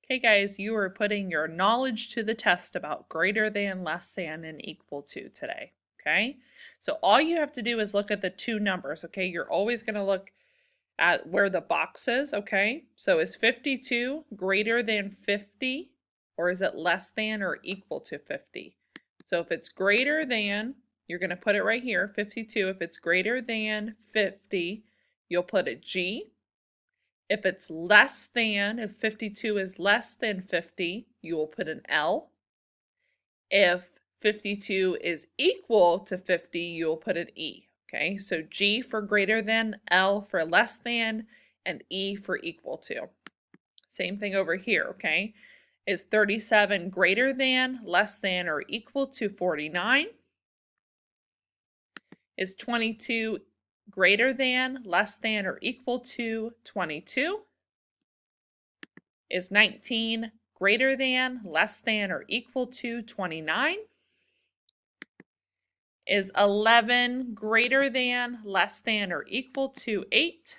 Okay, guys, you are putting your knowledge to the test about greater than, less than, and equal to today. Okay, so all you have to do is look at the two numbers. Okay, you're always going to look at where the box is. Okay, so is 52 greater than 50, or is it less than or equal to 50? So if it's greater than, you're going to put it right here, 52. If it's greater than 50, you'll put a G. If it's less than, if 52 is less than 50, you will put an L. If 52 is equal to 50, you will put an E. Okay, so G for greater than, L for less than, and E for equal to. Same thing over here, okay? Is 37 greater than, less than, or equal to 49? Is 22 greater than, less than, or equal to 22? Is 19 greater than, less than, or equal to 29? Is 11 greater than, less than, or equal to 8?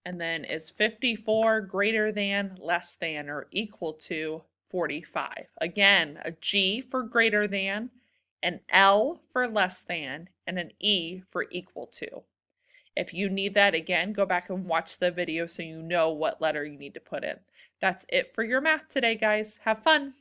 And then is 54 greater than, less than, or equal to 45? Again, a G for greater than, an L for less than, and an E for equal to. If you need that again, go back and watch the video so you know what letter you need to put in. That's it for your math today, guys. Have fun.